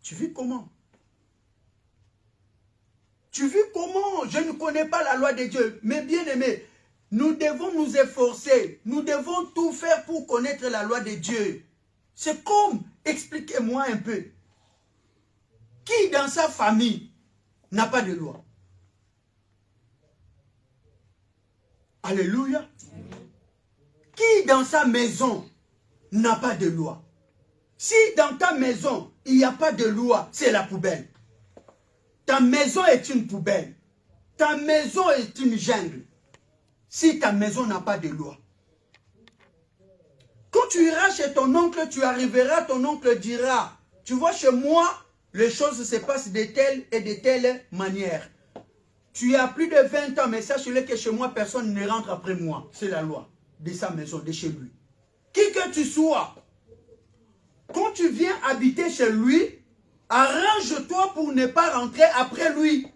Tu vis comment? Tu vis comment? Je ne connais pas la loi de Dieu. Mais bien aimé, nous devons nous efforcer. Nous devons tout faire pour connaître la loi de Dieu. C'est comme, expliquez-moi un peu. Qui dans sa famille n'a pas de loi? Alléluia. Qui dans sa maison n'a pas de loi? Si dans ta maison, il n'y a pas de loi, c'est la poubelle. Ta maison est une poubelle. Ta maison est une jungle. Si ta maison n'a pas de loi. Quand tu iras chez ton oncle, tu arriveras, ton oncle dira, tu vois, chez moi, les choses se passent de telle et de telle manière. Tu as plus de 20 ans, mais sache-le que chez moi, personne ne rentre après moi. C'est la loi de sa maison, de chez lui. Qui que tu sois, quand tu viens habiter chez lui, arrange-toi pour ne pas rentrer après lui.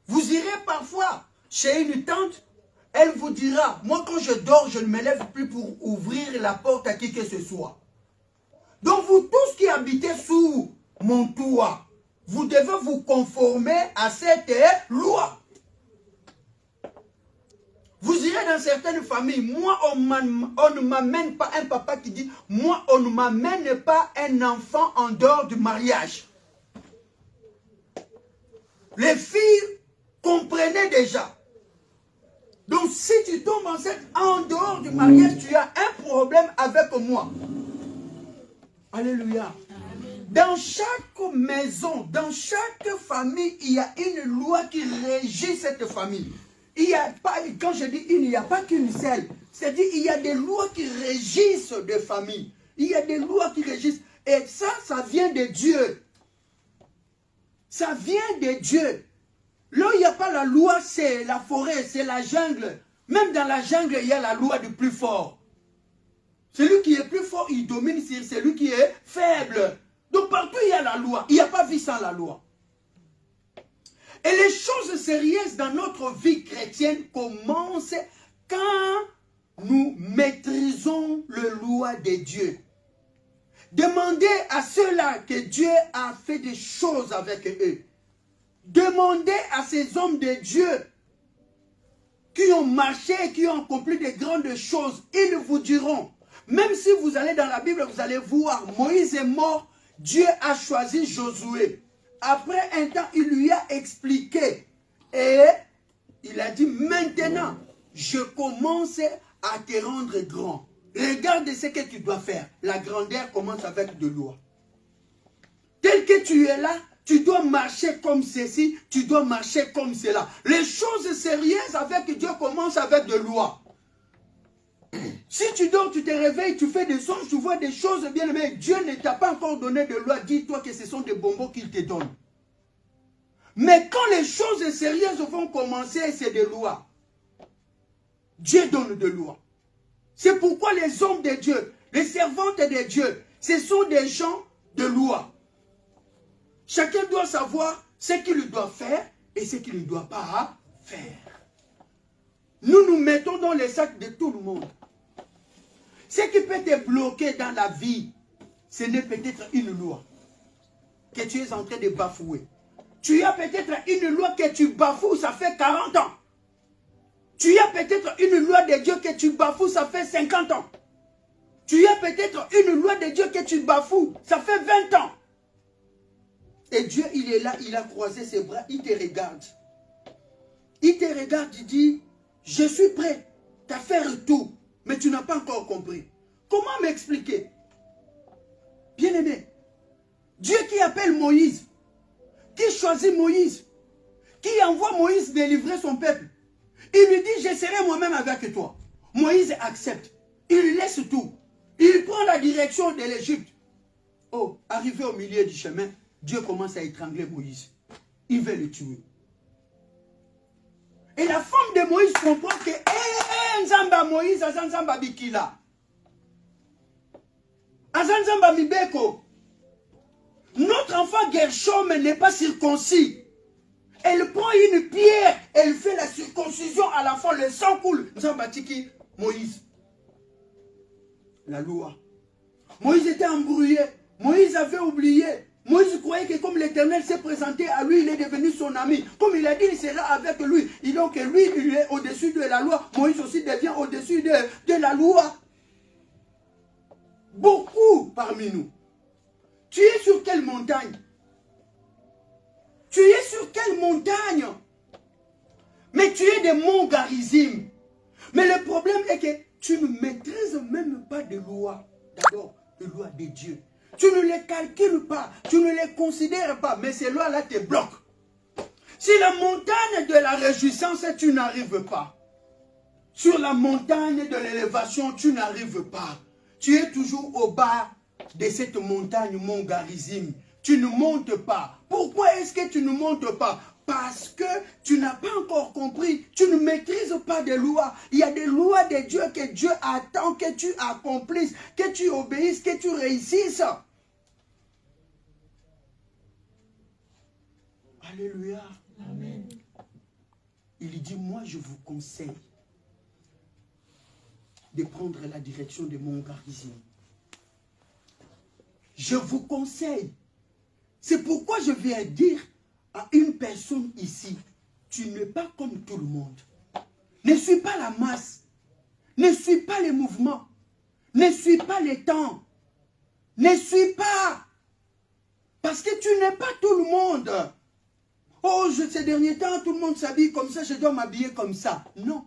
Vous irez parfois chez une tante, elle vous dira, moi quand je dors, je ne me lève plus pour ouvrir la porte à qui que ce soit. Donc vous tous qui habitez sous mon toit, vous devez vous conformer à cette loi. Vous irez dans certaines familles, moi on ne m'amène pas un papa qui dit, moi on ne m'amène pas un enfant en dehors du mariage. Les filles comprenaient déjà. Donc si tu tombes enceinte en dehors du mariage, tu as un problème avec moi. Alléluia. Dans chaque maison, dans chaque famille, il y a une loi qui régit cette famille. Il y a pas, quand je dis une, il n'y a pas qu'une seule. C'est-à-dire il y a des lois qui régissent des familles. Il y a des lois qui régissent. Et ça vient de Dieu. Ça vient de Dieu. Là où il n'y a pas la loi, c'est la forêt, c'est la jungle. Même dans la jungle, il y a la loi du plus fort. Celui qui est plus fort, il domine sur celui qui est faible. Donc partout, il y a la loi. Il n'y a pas vie sans la loi. Et les choses sérieuses dans notre vie chrétienne commencent quand nous maîtrisons les lois de Dieu. Demandez à ceux-là que Dieu a fait des choses avec eux. Demandez à ces hommes de Dieu qui ont marché, qui ont accompli de grandes choses. Ils vous diront, même si vous allez dans la Bible, vous allez voir, Moïse est mort, Dieu a choisi Josué. Après un temps, il lui a expliqué. Et il a dit, maintenant, je commence à te rendre grand. Regarde ce que tu dois faire. La grandeur commence avec de loi. Tel que tu es là, tu dois marcher comme ceci, tu dois marcher comme cela. Les choses sérieuses avec Dieu commencent avec de loi. Si tu dors, tu te réveilles, tu fais des songes, tu vois des choses bien aimées. Dieu ne t'a pas encore donné de loi. Dis-toi que ce sont des bonbons qu'il te donne. Mais quand les choses sérieuses vont commencer, c'est des lois. Dieu donne de lois. C'est pourquoi les hommes de Dieu, les servantes de Dieu, ce sont des gens de loi. Chacun doit savoir ce qu'il doit faire et ce qu'il ne doit pas faire. Nous nous mettons dans les sacs de tout le monde. Ce qui peut te bloquer dans la vie, ce n'est peut-être une loi que tu es en train de bafouer. Tu as peut-être une loi que tu bafoues, ça fait 40 ans. Tu as peut-être une loi de Dieu que tu bafoues, ça fait 50 ans. Tu as peut-être une loi de Dieu que tu bafoues, ça fait 20 ans. Et Dieu, il est là, il a croisé ses bras, il te regarde. Il te regarde, il dit, je suis prêt à faire tout, mais tu n'as pas encore compris. Comment m'expliquer? Bien-aimé, Dieu qui appelle Moïse, qui choisit Moïse, qui envoie Moïse délivrer son peuple, il lui dit, je serai moi-même avec toi. Moïse accepte. Il laisse tout. Il prend la direction de l'Égypte. Oh, arrivé au milieu du chemin, Dieu commence à étrangler Moïse. Il veut le tuer. Et la femme de Moïse comprend que Nzamba Moïse, Nzamba Bikila. Nzamba Mibeko. Notre enfant Gershom n'est pas circoncis. Elle prend une pierre, elle fait la circoncision à la fin, le sang coule. Nzamba Tiki, Moïse. La loi. Moïse était embrouillé. Moïse avait oublié. Moïse croyait que comme l'Éternel s'est présenté à lui, il est devenu son ami. Comme il a dit, il sera avec lui. Et donc lui, il est au-dessus de la loi. Moïse aussi devient au-dessus de la loi. Beaucoup parmi nous. Tu es sur quelle montagne? Tu es sur quelle montagne? Mais tu es des monts Garizim. Mais le problème est que tu ne maîtrises même pas de loi. D'abord, de loi de Dieu. Tu ne les calcules pas, tu ne les considères pas, mais ces lois-là te bloquent. Si la montagne de la réjouissance, tu n'arrives pas. Sur la montagne de l'élévation, tu n'arrives pas. Tu es toujours au bas de cette montagne, mon Garizim. Tu ne montes pas. Pourquoi est-ce que tu ne montes pas? Parce que tu n'as pas encore compris. Tu ne maîtrises pas des lois. Il y a des lois de Dieu que Dieu attend que tu accomplisses, que tu obéisses, que tu réussisses. Alléluia. Amen. Il dit, moi je vous conseille de prendre la direction de mon Garizim. Je vous conseille. C'est pourquoi je viens dire à une personne ici, tu n'es pas comme tout le monde. Ne suis pas la masse. Ne suis pas les mouvements. Ne suis pas les temps. Ne suis pas. Parce que tu n'es pas tout le monde. Oh, ces derniers temps, tout le monde s'habille comme ça, je dois m'habiller comme ça. Non.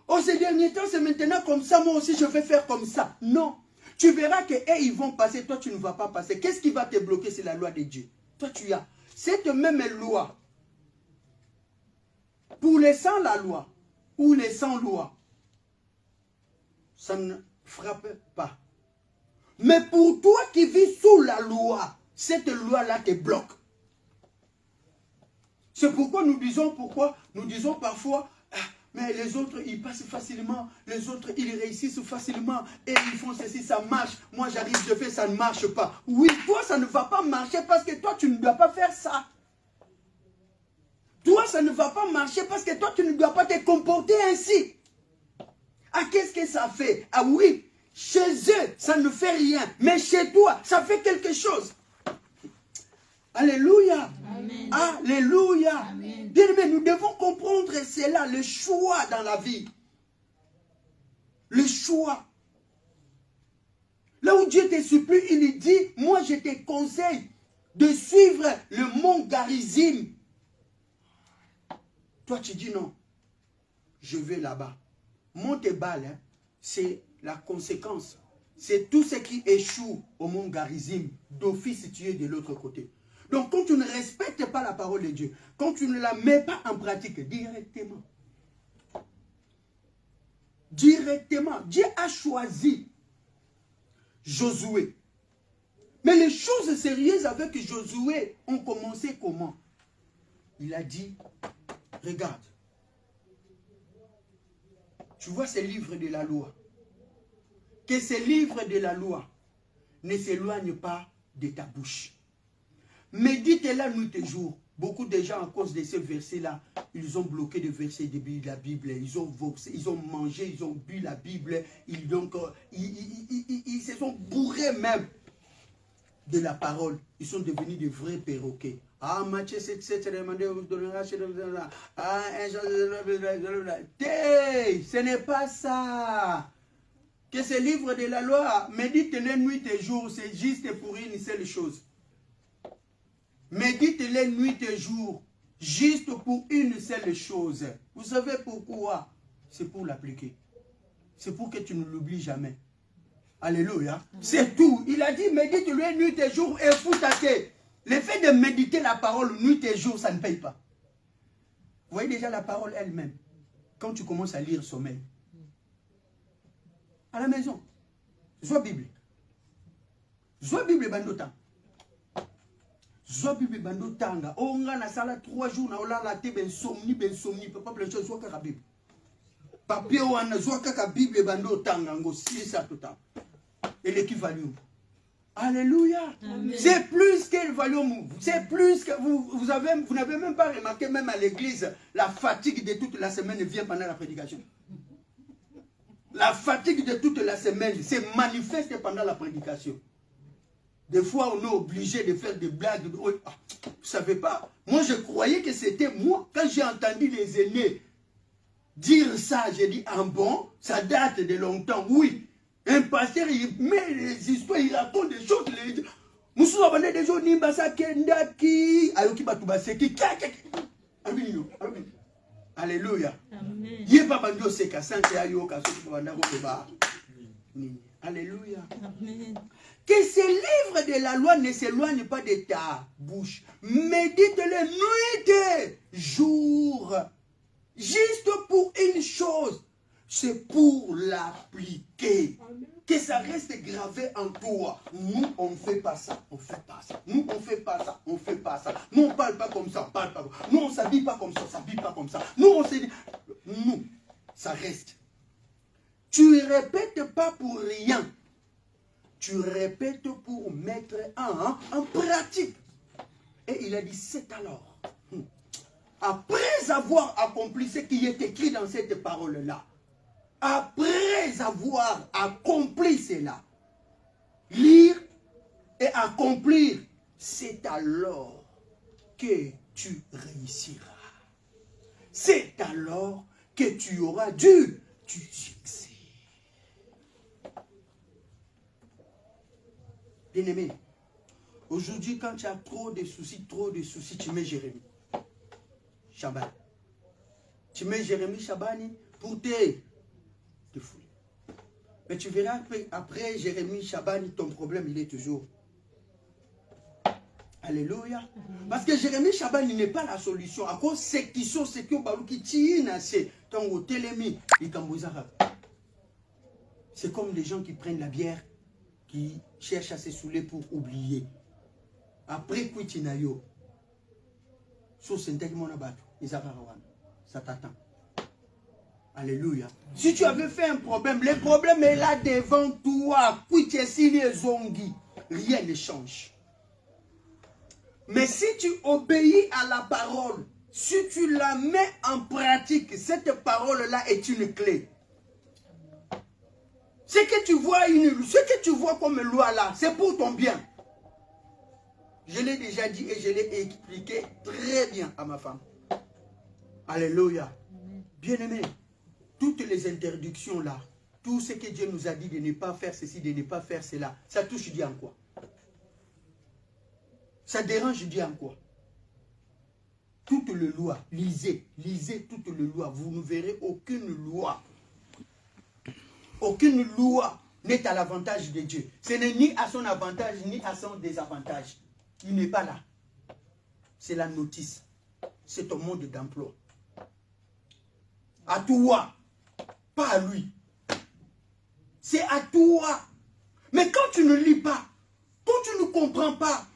Oh, ces derniers temps, c'est maintenant comme ça, moi aussi je vais faire comme ça. Non. Tu verras que ils vont passer, toi tu ne vas pas passer. Qu'est-ce qui va te bloquer? C'est la loi de Dieu. Toi tu as cette même loi. Pour les sans la loi, ou les sans loi, ça ne frappe pas. Mais pour toi qui vis sous la loi, cette loi-là te bloque. C'est pourquoi nous disons parfois, mais les autres, ils passent facilement, les autres, ils réussissent facilement, et ils font ceci, ça marche. Moi, j'arrive, je fais, ça ne marche pas. Oui, toi, ça ne va pas marcher parce que toi, tu ne dois pas faire ça. Toi, ça ne va pas marcher parce que toi, tu ne dois pas te comporter ainsi. Ah, qu'est-ce que ça fait? Ah oui, chez eux, ça ne fait rien, mais chez toi, ça fait quelque chose. Alléluia. Amen. Alléluia. Amen. Bien aimé, nous devons comprendre cela, le choix dans la vie. Le choix. Là où Dieu te supplie, il dit, moi je te conseille de suivre le mont Garizim. Toi tu dis non, je vais là-bas. Monte balle, hein, c'est la conséquence. C'est tout ce qui échoue au mont Garizim, d'office tu es de l'autre côté. Donc, quand tu ne respectes pas la parole de Dieu, quand tu ne la mets pas en pratique directement, Dieu a choisi Josué. Mais les choses sérieuses avec Josué ont commencé comment? Il a dit, regarde, tu vois ces livres de la loi, que ces livres de la loi ne s'éloignent pas de ta bouche. Médite-la nuit et jour. Beaucoup de gens, à cause de ces versets-là, ils ont bloqué des versets de la Bible. Ils ont voxé, ils ont mangé, ils ont bu la Bible. Ils se sont bourrés même de la parole. Ils sont devenus de vrais perroquets. Ah, Matthieu 7, ce n'est pas ça. Que ce livre de la loi, médite-le nuit et jour, c'est juste pour une seule chose. Médite-les nuit et jour, juste pour une seule chose. Vous savez pourquoi? C'est pour l'appliquer. C'est pour que tu ne l'oublies jamais. Alléluia. C'est tout. Il a dit, médite-le nuit et jour et foutaqué. Le fait de méditer la parole nuit et jour, ça ne paye pas. Vous voyez déjà la parole elle-même. Quand tu commences à lire sommeil. À la maison. Zoa Bible. Zoa Bible bandotan. Zoa Bible bandotanga. Oh, on a la salle 3 jours, on a la tête, ben somni, pas plein de choses, zoa kaka Bible. Papier ou on a zoa kaka Bible bandotanga, ngo si ça tout temps. Et l'équivalent. Alléluia. C'est plus qu'elle volume. C'est plus que vous n'avez même pas remarqué, même à l'église, la fatigue de toute la semaine vient pendant la prédication. La fatigue de toute la semaine se manifeste pendant la prédication. Des fois, on est obligé de faire des blagues. Vous ne savez pas. Moi, je croyais que c'était moi. Quand j'ai entendu les aînés dire ça, j'ai dit, ah bon, ça date de longtemps. Oui. Un pasteur, il met les histoires, il raconte des choses. Moussou abandonné des gens, Nimbasa Kendaki, Ayoki Batubaseki, Alléluia. Alléluia. Que ces livres de la loi ne s'éloignent pas de ta bouche. Médite-les nuit et jour. Juste pour une chose, c'est pour l'appliquer. Que ça reste gravé en toi. Nous, on ne fait pas ça, on ne fait pas ça. Nous, on ne fait pas ça, on ne fait pas ça. Nous, on ne parle pas comme ça, on ne parle pas comme ça. Nous, on ne s'habille pas comme ça, on ne s'habille pas comme ça. Nous, on s'habille. Nous, ça reste. Tu ne répètes pas pour rien. Tu répètes pour mettre en pratique. Et il a dit, c'est alors. Après avoir accompli ce qui est écrit dans cette parole-là, après avoir accompli cela, lire et accomplir, c'est alors que tu réussiras. C'est alors que tu auras du succès. Bien-aimé, aujourd'hui, quand tu as trop de soucis, tu mets Jérémie Chaban. Tu mets Jérémie Chabani pour te fouiller. Mais tu verras après Jérémie Chabani, ton problème, il est toujours. Alléluia. Parce que Jérémie Chabani n'est pas la solution. À cause de ce qui sont, ce qui ont c'est comme des gens qui prennent la bière, qui cherchent à se saouler pour oublier. Après Kuitinayo, ça t'attend. Alléluia. Si tu avais fait un problème, le problème est là devant toi. Rien ne change. Mais si tu obéis à la parole, si tu la mets en pratique, cette parole-là est une clé. Ce que tu vois comme loi là, c'est pour ton bien. Je l'ai déjà dit et je l'ai expliqué très bien à ma femme. Alléluia. Bien-aimé, toutes les interdictions là, tout ce que Dieu nous a dit de ne pas faire ceci, de ne pas faire cela, ça touche Dieu en quoi? Ça dérange Dieu en quoi? Toutes les lois, lisez toutes les lois, vous ne verrez aucune loi. Aucune loi n'est à l'avantage de Dieu. Ce n'est ni à son avantage, ni à son désavantage. Il n'est pas là. C'est la notice. C'est ton mode d'emploi. À toi. Pas à lui. C'est à toi. Mais quand tu ne lis pas, quand tu ne comprends pas,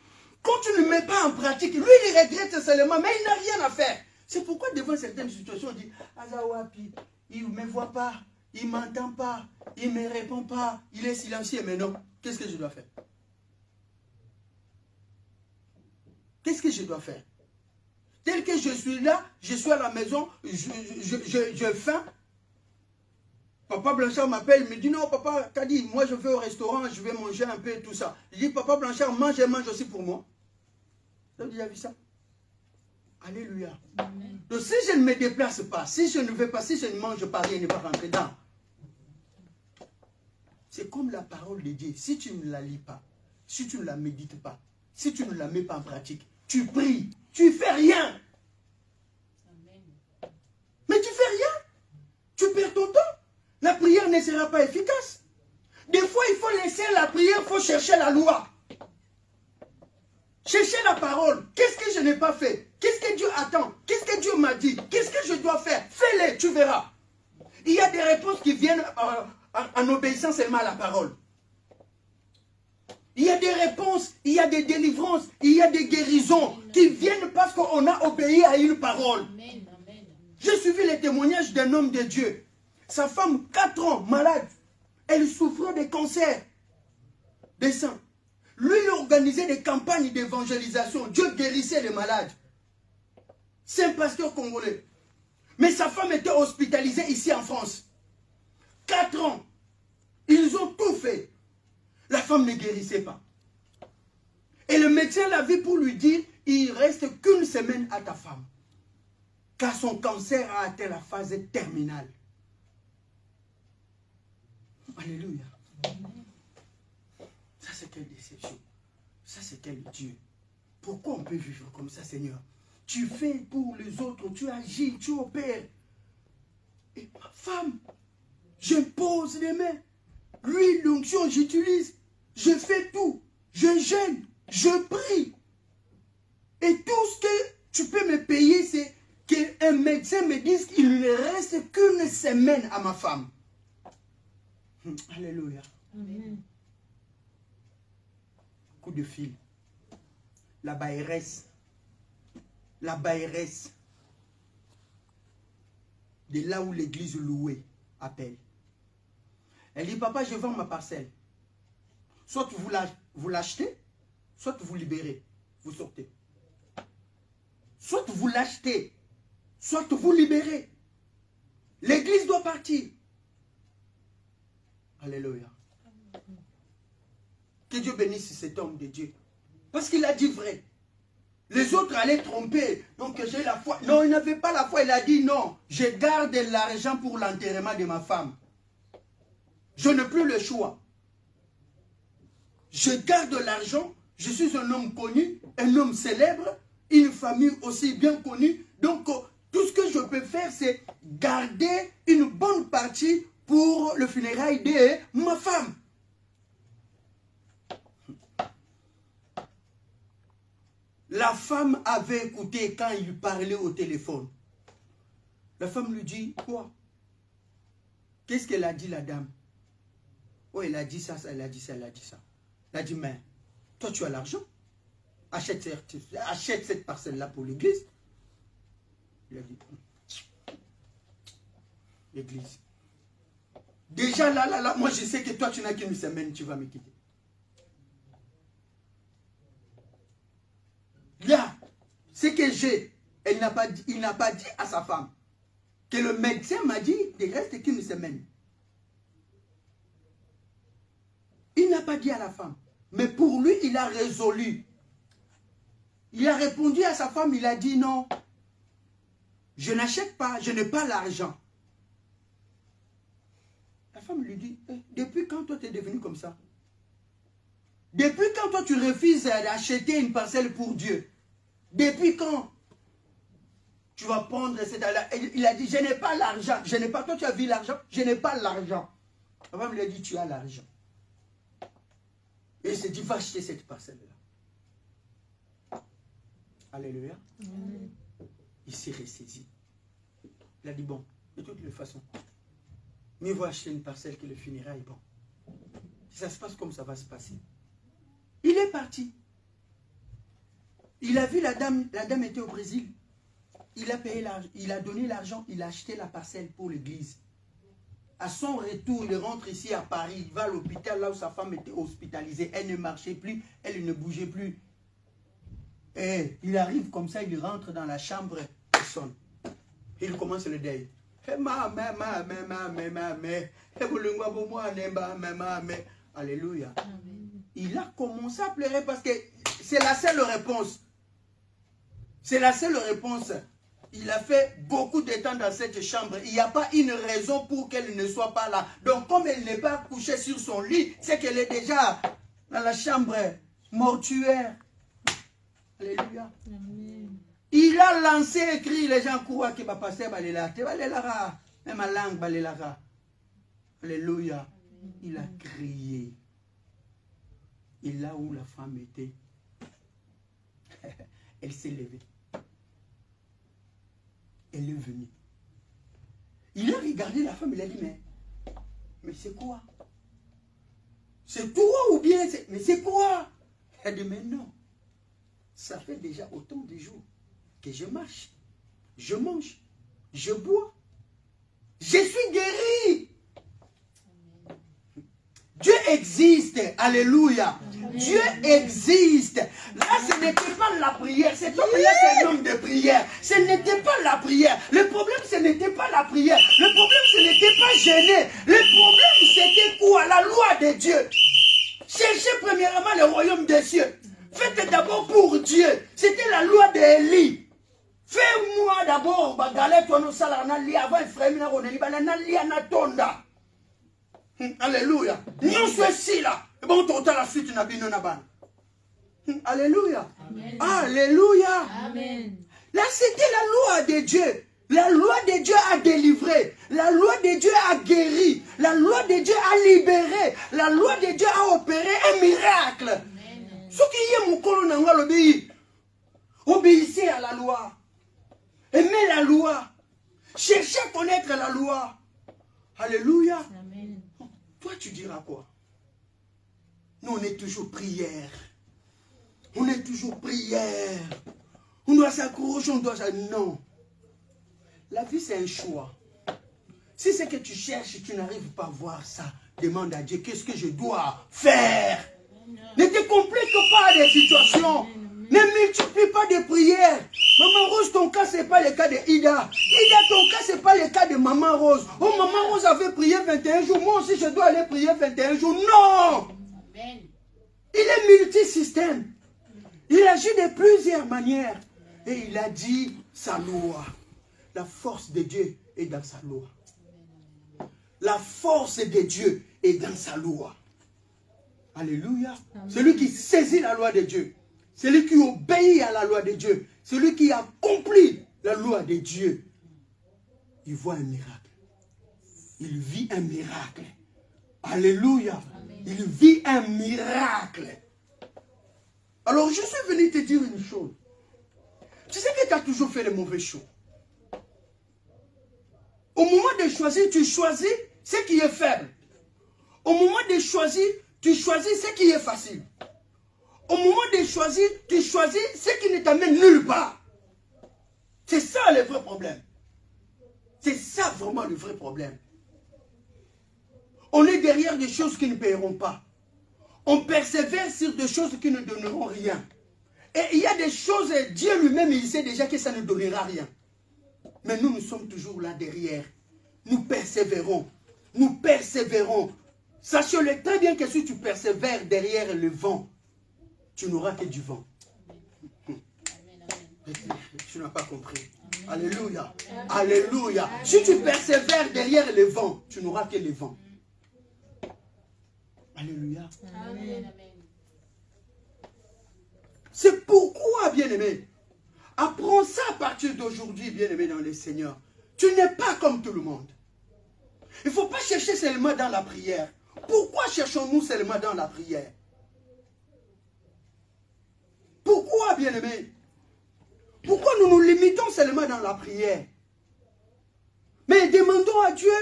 quand tu ne mets pas en pratique, lui il regrette seulement, mais il n'a rien à faire. C'est pourquoi devant certaines situations, on dit, Azawapi, il ne me voit pas, il ne m'entend pas, il ne me répond pas, il est silencieux. Mais non, qu'est-ce que je dois faire? Qu'est-ce que je dois faire? Tel que je suis là, je suis à la maison, je faim. Papa Blanchard m'appelle, il me dit, non, papa Kadi, moi je vais au restaurant, je vais manger un peu et tout ça. Je dis, papa Blanchard, mange et mange aussi pour moi. Vous avez déjà vu ça? Alléluia. Amen. Donc si je ne me déplace pas, si je ne vais pas, si je ne mange pas, rien ne va rentrer dedans. C'est comme la parole de Dieu. Si tu ne la lis pas, si tu ne la médites pas, si tu ne la mets pas en pratique, tu pries, tu ne fais rien. Amen. Mais tu ne fais rien. Tu perds ton temps. La prière ne sera pas efficace. Des fois, il faut laisser la prière, il faut chercher la loi. Chercher la parole. Qu'est-ce que je n'ai pas fait? Qu'est-ce que Dieu attend? Qu'est-ce que Dieu m'a dit? Qu'est-ce que je dois faire? Fais-les, tu verras. Il y a des réponses qui viennent en obéissant seulement à la parole. Il y a des réponses, il y a des délivrances, il y a des guérisons qui viennent parce qu'on a obéi à une parole. J'ai suivi les témoignages d'un homme de Dieu. Sa femme, 4 ans, malade. Elle souffrait de cancer des seins. Lui, il organisait des campagnes d'évangélisation. Dieu guérissait les malades. C'est un pasteur congolais. Mais sa femme était hospitalisée ici en France. 4 ans. Ils ont tout fait. La femme ne guérissait pas. Et le médecin l'a vu pour lui dire, il ne reste qu'une semaine à ta femme. Car son cancer a atteint la phase terminale. Alléluia. Ça c'est quelle déception. Ça c'est quel Dieu. Pourquoi on peut vivre comme ça, Seigneur? Tu fais pour les autres, tu agis, tu opères. Et ma femme, je pose les mains. L'huile d'onction, j'utilise. Je fais tout. Je jeûne. Je prie. Et tout ce que tu peux me payer, c'est qu'un médecin me dise qu'il ne reste qu'une semaine à ma femme. Alléluia. Amen. Coup de fil. La bailleresse. La bailleresse. De là où l'église louée appelle. Elle dit, papa, je vends ma parcelle. Soit vous l'achetez, soit vous libérez. Vous sortez. Soit vous l'achetez, soit vous libérez. L'église doit partir. Alléluia. Que Dieu bénisse cet homme de Dieu. Parce qu'il a dit vrai. Les autres allaient tromper. Donc j'ai la foi. Non, il n'avait pas la foi. Il a dit non. Je garde l'argent pour l'enterrement de ma femme. Je n'ai plus le choix. Je garde l'argent. Je suis un homme connu, un homme célèbre, une famille aussi bien connue. Donc tout ce que je peux faire, c'est garder une bonne partie pour le funérail de ma femme. La femme avait écouté quand il parlait au téléphone. La femme lui dit, quoi? Qu'est-ce qu'elle a dit, la dame? Oh, elle a dit ça, elle a dit ça, elle a dit ça. Elle a dit, mais toi, tu as l'argent. Achète cette parcelle-là pour l'église. Il a dit, l'église. Déjà, là, moi, je sais que toi, tu n'as qu'une semaine, tu vas me quitter. Là, ce que j'ai, il n'a pas dit à sa femme que le médecin m'a dit qu'il ne reste qu'une semaine. Il n'a pas dit à la femme. Mais pour lui, il a résolu. Il a répondu à sa femme, il a dit non. Je n'achète pas, je n'ai pas l'argent. La femme lui dit, depuis quand toi tu es devenu comme ça? Depuis quand toi tu refuses d'acheter une parcelle pour Dieu? Depuis quand tu vas prendre cet argent? Il a dit, je n'ai pas l'argent. Je n'ai pas, toi tu as vu l'argent? Je n'ai pas l'argent. La femme lui a dit, tu as l'argent. Et il s'est dit, va acheter cette parcelle-là. Alléluia. Amen. Il s'est ressaisi. Il a dit, bon, de toutes les façons, mieux vaut acheter une parcelle que le funérail. Bon, si ça se passe comme ça va se passer. Il est parti. Il a vu la dame était au Brésil. Il a payé l'argent, il a donné l'argent, il a acheté la parcelle pour l'église. À son retour, il rentre ici à Paris, il va à l'hôpital là où sa femme était hospitalisée. Elle ne marchait plus, elle ne bougeait plus. Et il arrive comme ça, il rentre dans la chambre, il sonne. Il commence le deuil. Alléluia. Il a commencé à pleurer parce que c'est la seule réponse. C'est la seule réponse. Il a fait beaucoup de temps dans cette chambre. Il n'y a pas une raison pour qu'elle ne soit pas là. Donc comme elle n'est pas couchée sur son lit, c'est qu'elle est déjà dans la chambre mortuaire. Alléluia. Amen. Il a lancé un cri, les gens courent qui va passer, même ma langue, alléluia. Il a crié. Et là où la femme était, elle s'est levée. Elle est venue. Il a regardé la femme, il a dit, mais c'est quoi? C'est toi ou bien mais c'est quoi? Elle a dit, mais non. Ça fait déjà autant de jours que je marche, je mange, je bois. Je suis guéri. Dieu existe. Alléluia. Dieu existe. Là, ce n'était pas la prière. Cet homme-là, c'est un homme de prière. Ce n'était pas la prière. Le problème, ce n'était pas la prière. Le problème, ce n'était pas gêner. Le problème, c'était quoi? La loi de Dieu. Cherchez premièrement le royaume des cieux. Faites d'abord pour Dieu. C'était la loi d'Élie. Fais-moi d'abord, alléluia. Nous sommes là. Bon, tu as la suite. Alléluia. Alléluia. Amen. Là, c'était la loi de Dieu. La loi de Dieu a délivré. La loi de Dieu a guéri. La loi de Dieu a libéré. La loi de Dieu a opéré un miracle. Ce qui est mon colonel, obéissez à la loi. Aimez la loi. Cherchez à connaître la loi. Alléluia. Amen. Toi, tu diras quoi? Nous, on est toujours prière. On est toujours prière. On doit s'accrocher, on doit s'accrocher. Non. La vie, c'est un choix. Si c'est que tu cherches, tu n'arrives pas à voir ça, demande à Dieu, qu'est-ce que je dois faire? Ne te complique pas des situations. Ne multiplie pas de prières. Maman Rose, ton cas, ce n'est pas le cas de Ida. Ida, ton cas, ce n'est pas le cas de Maman Rose. Oh, Maman Rose avait prié 21 jours. Moi aussi, je dois aller prier 21 jours. Non! Il est multisystème. Il agit de plusieurs manières. Et il a dit sa loi. La force de Dieu est dans sa loi. La force de Dieu est dans sa loi. Alléluia. Celui qui saisit la loi de Dieu. Celui qui obéit à la loi de Dieu. Celui qui accomplit la loi de Dieu. Il voit un miracle. Il vit un miracle. Alléluia. Amen. Il vit un miracle. Alors je suis venu te dire une chose. Tu sais que tu as toujours fait les mauvais choix. Au moment de choisir, tu choisis ce qui est faible. Au moment de choisir, tu choisis ce qui est facile. Au moment de choisir, tu choisis ce qui ne t'amène nulle part. C'est ça le vrai problème. C'est ça vraiment le vrai problème. On est derrière des choses qui ne paieront pas. On persévère sur des choses qui ne donneront rien. Et il y a des choses, Dieu lui-même, il sait déjà que ça ne donnera rien. Mais nous sommes toujours là derrière. Nous persévérons. Nous persévérons. Sachez-le très bien que si tu persévères derrière le vent, tu n'auras que du vent. Tu n'as pas compris. Alléluia. Alléluia. Si tu persévères derrière le vent, tu n'auras que le vent. Alléluia. Amen. C'est pourquoi, bien-aimé, apprends ça à partir d'aujourd'hui, bien-aimé dans le Seigneur. Tu n'es pas comme tout le monde. Il ne faut pas chercher seulement dans la prière. Pourquoi cherchons-nous seulement dans la prière? Pourquoi, bien-aimé? Pourquoi nous nous limitons seulement dans la prière? Mais demandons à Dieu,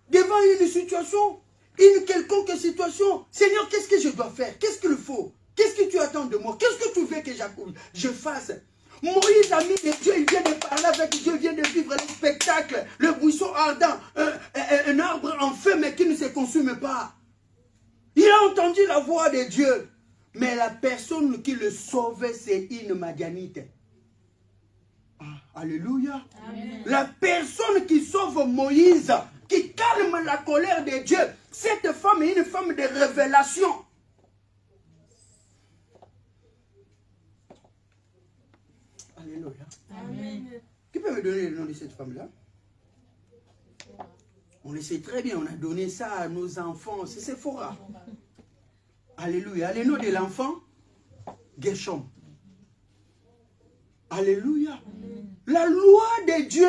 devant une situation, une quelconque situation, Seigneur, qu'est-ce que je dois faire? Qu'est-ce qu'il faut? Qu'est-ce que tu attends de moi? Qu'est-ce que tu veux que je fasse? Moïse, ami de Dieu, il vient de parler avec Dieu, il vient de vivre le spectacle, le buisson ardent, un arbre en feu mais qui ne se consume pas. Il a entendu la voix de Dieu, mais la personne qui le sauvait, c'est une Madianite. Ah, alléluia. Amen. La personne qui sauve Moïse, qui calme la colère de Dieu, cette femme est une femme de révélation. Alléluia. Amen. Qui peut me donner le nom de cette femme-là? On le sait très bien, on a donné ça à nos enfants. C'est Sephora. Alléluia. Le nom de l'enfant, Gershom. Alléluia. Amen. La loi de Dieu.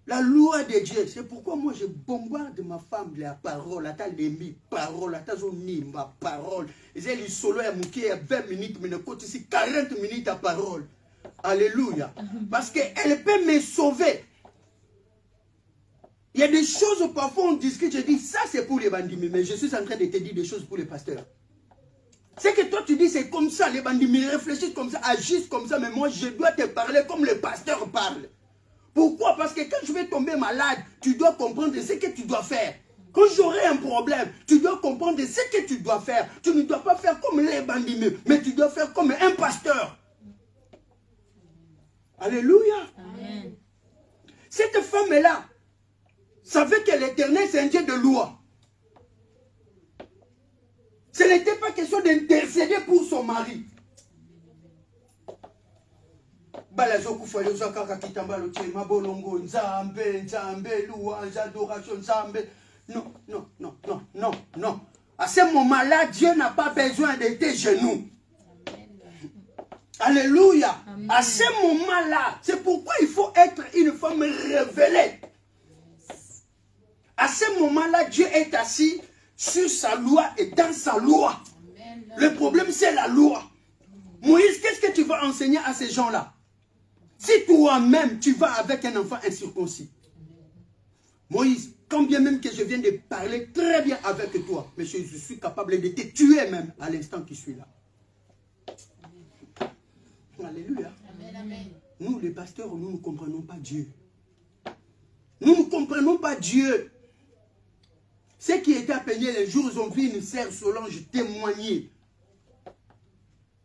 La loi de Dieu. C'est pourquoi moi je bombarde ma femme de la parole. Attends, les parole. Attends, ma parole. J'ai le solo à mouquer à 20 minutes, mais ne compte ici 40 minutes à parole. Alléluia. Parce qu'elle peut me sauver. Il y a des choses, parfois on discute, je dis, ça c'est pour les bandits, mais je suis en train de te dire des choses pour les pasteurs. C'est que toi tu dis, c'est comme ça, les bandits, ils réfléchissent comme ça, agissent comme ça, mais moi je dois te parler comme le pasteur parle. Pourquoi? Parce que quand je vais tomber malade, tu dois comprendre ce que tu dois faire. Quand j'aurai un problème, tu dois comprendre ce que tu dois faire. Tu ne dois pas faire comme les bandits, mais tu dois faire comme un pasteur. Alléluia. Amen. Cette femme-là savait que l'Éternel, c'est un Dieu de loi. Ce n'était pas question d'intercéder pour son mari. Non, non, non, non, non, non. À ce moment-là, Dieu n'a pas besoin de tes genoux. Alléluia. Amen. À ce moment-là, c'est pourquoi il faut être une femme révélée. À ce moment-là, Dieu est assis sur sa loi et dans sa loi. Amen. Le problème, c'est la loi. Moïse, qu'est-ce que tu vas enseigner à ces gens-là? Si toi-même, tu vas avec un enfant incirconcis. Moïse, quand bien même que je viens de parler très bien avec toi, mais je suis capable de te tuer même à l'instant que je suis là. Alléluia. Amen, amen. Nous, les pasteurs, nous ne comprenons pas Dieu. Nous ne comprenons pas Dieu. Ceux qui étaient à Peigné les jours, ils ont vu une sœur Solange témoigner.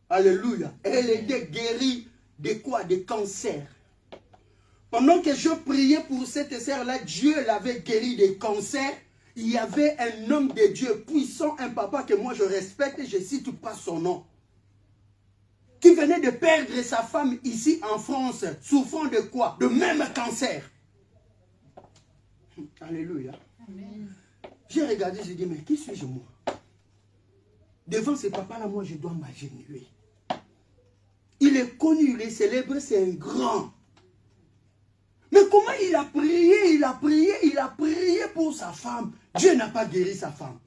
Alléluia. Elle était guérie de quoi? De cancer. Pendant que je priais pour cette sœur-là, Dieu l'avait guérie de cancer. Il y avait un homme de Dieu puissant, un papa que moi je respecte, je ne cite pas son nom, qui venait de perdre sa femme ici en France, souffrant de quoi? De même cancer. Alléluia. Amen. J'ai regardé, j'ai dit, mais qui suis-je moi? Devant ce papa-là, moi je dois m'agenouiller. Il est connu, il est célèbre, c'est un grand. Mais comment il a prié, il a prié, il a prié pour sa femme. Dieu n'a pas guéri sa femme.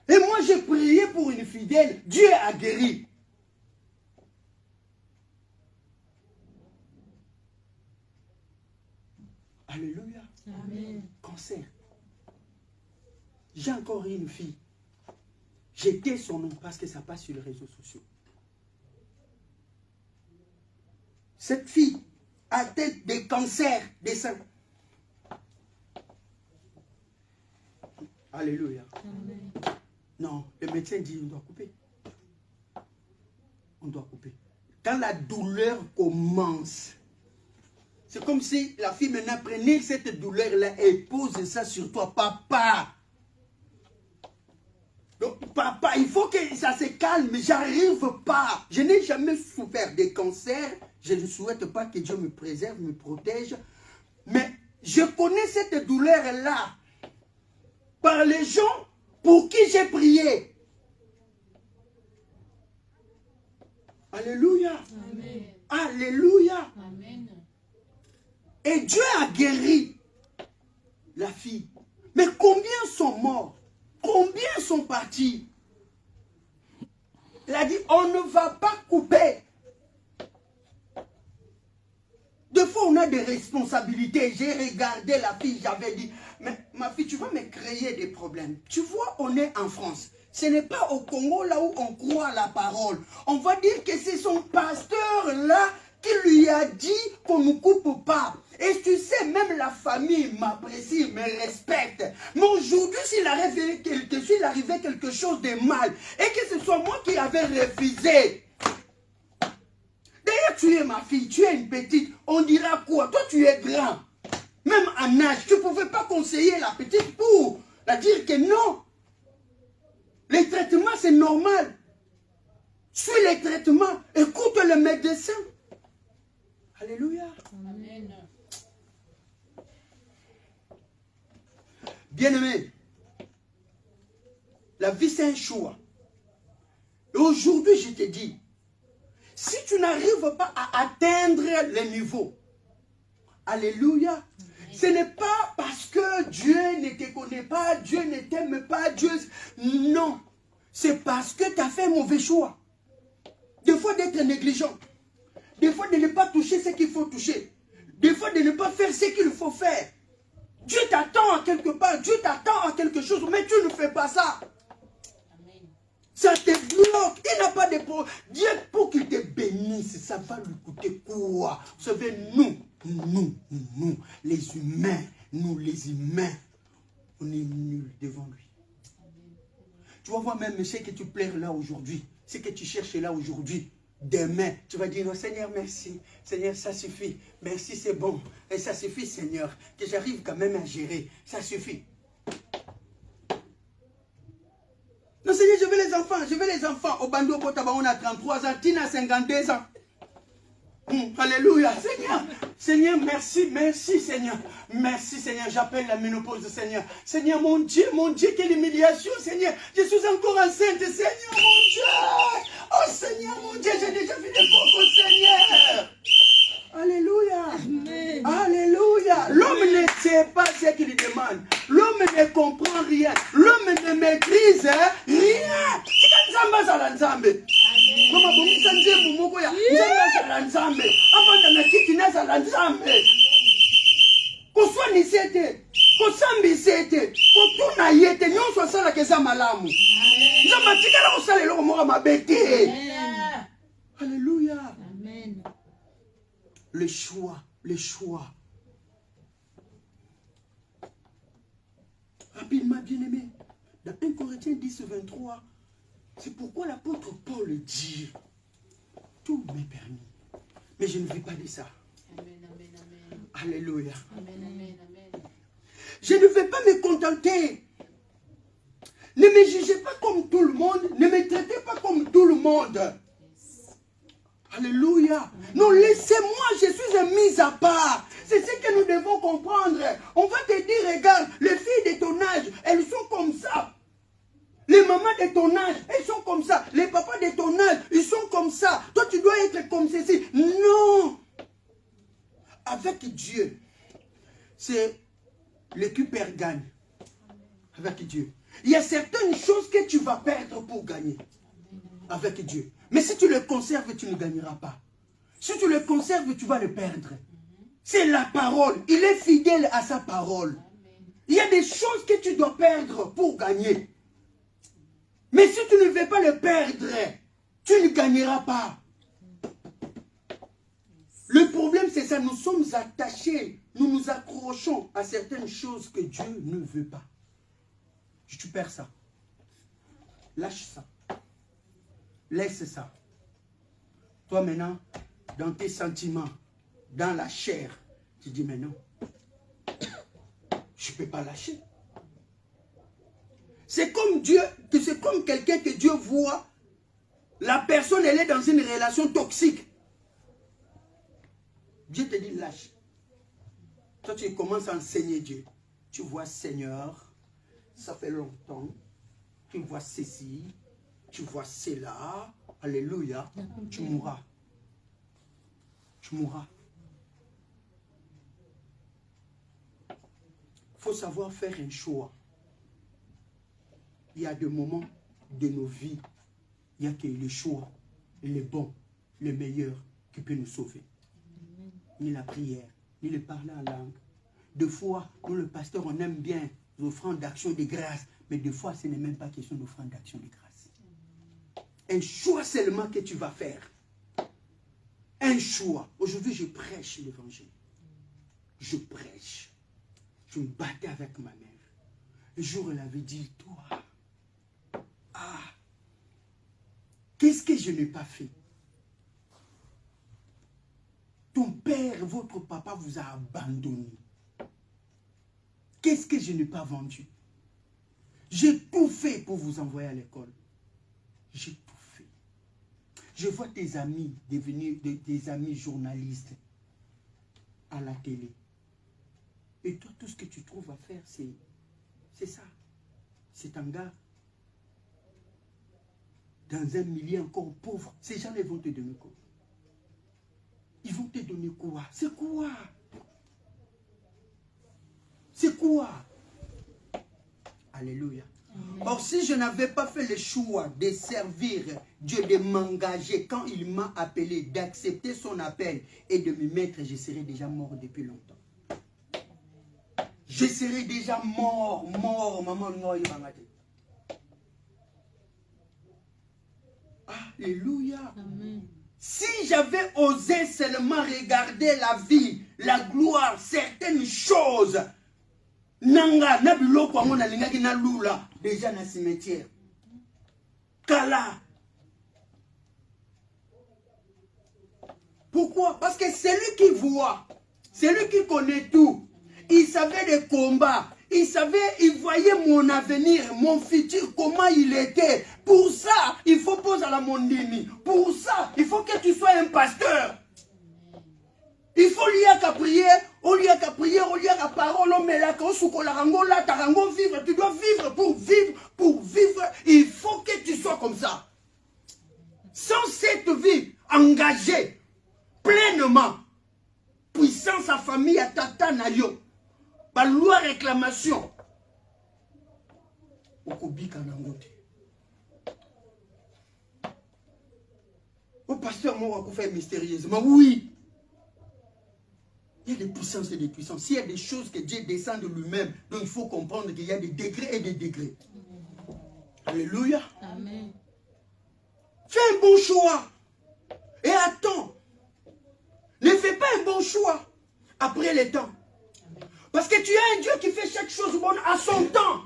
Et moi j'ai prié pour une fidèle, Dieu a guéri. Alléluia. Amen. Cancer. J'ai encore une fille. J'étais son nom parce que ça passe sur les réseaux sociaux. Cette fille a tête de cancer des seins. Alléluia. Amen. Non, le médecin dit on doit couper. On doit couper. Quand la douleur commence, c'est comme si la fille maintenant prenait cette douleur-là et pose ça sur toi. Papa. Donc, papa, il faut que ça se calme. J'arrive pas. Je n'ai jamais souffert de cancer. Je ne souhaite pas que Dieu me préserve, me protège. Mais je connais cette douleur-là par les gens pour qui j'ai prié. Alléluia. Amen. Alléluia. Amen. Et Dieu a guéri la fille. Mais combien sont morts? Combien sont partis? Il a dit, on ne va pas couper. Des fois, on a des responsabilités. J'ai regardé la fille, j'avais dit, mais ma fille, tu vas me créer des problèmes. Tu vois, on est en France. Ce n'est pas au Congo, là où on croit à la parole. On va dire que c'est son pasteur, là, qui lui a dit qu'on ne coupe pas. Et tu sais, même la famille m'apprécie, me respecte. Mais aujourd'hui, s'il arrivait quelque chose de mal, et que ce soit moi qui avais refusé. D'ailleurs, tu es ma fille, tu es une petite, on dira quoi? Toi, tu es grand. Même en âge, tu ne pouvais pas conseiller la petite pour la dire que non. Les traitements, c'est normal. Suis les traitements, écoute le médecin. Alléluia. Amen. Bien-aimé, la vie c'est un choix. Et aujourd'hui, je te dis, si tu n'arrives pas à atteindre le niveau, alléluia, ce n'est pas parce que Dieu ne te connaît pas, Dieu ne t'aime pas, Dieu... Non, c'est parce que tu as fait un mauvais choix. Des fois d'être négligent, des fois de ne pas toucher ce qu'il faut toucher, des fois de ne pas faire ce qu'il faut faire. Dieu t'attend à quelque part, Dieu t'attend à quelque chose, mais tu ne fais pas ça. Amen. Ça te bloque, il n'a pas de problème. Dieu, pour qu'il te bénisse, ça va lui coûter quoi? Vous savez, nous, les humains, on est nul devant lui. Tu vas voir même ce que tu pleures là aujourd'hui, ce que tu cherches là aujourd'hui. Demain, tu vas dire, oh, Seigneur, merci. Seigneur, ça suffit. Merci, c'est bon. Et ça suffit, Seigneur, que j'arrive quand même à gérer. Ça suffit. Non, Seigneur, je veux les enfants. Je veux les enfants. Au Bandou, on a 33 ans. Tina, 52 ans. Alléluia. Seigneur, Seigneur, merci, merci, Seigneur. Merci, Seigneur. J'appelle la ménopause, Seigneur. Seigneur, mon Dieu, quelle humiliation, Seigneur. Je suis encore enceinte, Seigneur, mon Dieu. Oh, Seigneur, mon Dieu, j'ai déjà vu des cocos, Seigneur. Alléluia. Amen. Alléluia. L'homme ne sait pas ce qu'il demande. L'homme ne comprend rien. L'homme ne maîtrise rien. Mama bongisa nzembo moko ya nzembo azala nzambe avanda na kiti nazala nzambe koswanisa ete kosambisa ete kotuna ye ete nyonso asalaka eza malamu nzambe atikala kosala eloko moko mabe te. Alléluia. Amen. Le choix, le choix. Rapidement, bien-aimé, dans 1 Corinthiens 10, 23, c'est pourquoi l'apôtre Paul dit, tout m'est permis, mais je ne vis pas de ça. Amen, amen, amen. Alléluia. Amen, amen, amen. Je ne vais pas me contenter. Ne me jugez pas comme tout le monde, ne me traitez pas comme tout le monde. Alléluia. Non, laissez-moi, je suis un mis à part. C'est ce que nous devons comprendre. On va te dire, regarde, les filles de ton âge, elles sont comme ça. Les mamans de ton âge, elles sont comme ça. Les papas de ton âge, ils sont comme ça. Toi, tu dois être comme ceci. Non. Avec Dieu, c'est le qui perd gagne. Avec Dieu. Il y a certaines choses que tu vas perdre pour gagner. Avec Dieu. Mais si tu le conserves, tu ne gagneras pas. Si tu le conserves, tu vas le perdre. C'est la parole. Il est fidèle à sa parole. Il y a des choses que tu dois perdre pour gagner. Mais si tu ne veux pas le perdre, tu ne gagneras pas. Le problème, c'est ça. Nous sommes attachés. Nous nous accrochons à certaines choses que Dieu ne veut pas. Tu perds ça. Lâche ça. Laisse ça. Toi maintenant, dans tes sentiments, dans la chair, tu dis mais non, je ne peux pas lâcher. C'est comme Dieu, c'est comme quelqu'un que Dieu voit, la personne elle est dans une relation toxique. Dieu te dit lâche. Toi tu commences à enseigner Dieu. Tu vois Seigneur, ça fait longtemps, tu vois ceci. Tu vois cela, alléluia, tu mourras. Tu mourras. Il faut savoir faire un choix. Il y a des moments de nos vies, il n'y a que le choix, le bon, le meilleur qui peut nous sauver. Ni la prière, ni le parler en langue. Des fois, nous le pasteur, on aime bien l'offrande d'action de grâce, mais des fois, ce n'est même pas question d'offrande d'action de grâce. Un choix seulement que tu vas faire. Un choix. Aujourd'hui, je prêche l'évangile. Je prêche. Je me battais avec ma mère. Le jour, elle avait dit, toi, qu'est-ce que je n'ai pas fait? Ton père, votre papa vous a abandonné. Qu'est-ce que je n'ai pas vendu? J'ai tout fait pour vous envoyer à l'école. J'ai tout fait. Je vois tes amis devenir des amis journalistes à la télé. Et toi, tout ce que tu trouves à faire, c'est ça. C'est un gars dans un milieu encore pauvre. Ces gens-là vont te donner quoi? Ils vont te donner quoi? C'est quoi? C'est quoi? Alléluia. Or, si je n'avais pas fait le choix de servir Dieu, de m'engager quand il m'a appelé, d'accepter son appel et de me mettre, je serais déjà mort depuis longtemps. Je serais déjà mort, maman. Alléluia. Amen. Si j'avais osé seulement regarder la vie, la gloire, certaines choses, Nanga, na biloko amona lingaki na lula, déjà na cimetière. Kala. Pourquoi? Parce que c'est lui qui voit, c'est lui qui connaît tout. Il savait les combats. Il savait, il voyait mon avenir, mon futur, comment il était. Pour ça, il faut poser à la mondini. Pour ça, il faut que tu sois un pasteur. Il faut lire qu'à prier, au lieu qu'à prier, au lieu qu'à parole, on met la tarango vivre. Tu dois vivre, pour vivre, il faut que tu sois comme ça. Sans cette vie engagée, pleinement, puissance à famille, à tata nayo. La loi réclamation. Au pasteur, moi, on fait mystérieusement. Oui. Il y a des puissances et des puissances. S'il y a des choses que Dieu descend de lui-même, donc il faut comprendre qu'il y a des degrés et des degrés. Alléluia. Amen. Fais un bon choix. Et attends. Ne fais pas un bon choix après le temps. Parce que tu as un Dieu qui fait chaque chose bonne à son temps.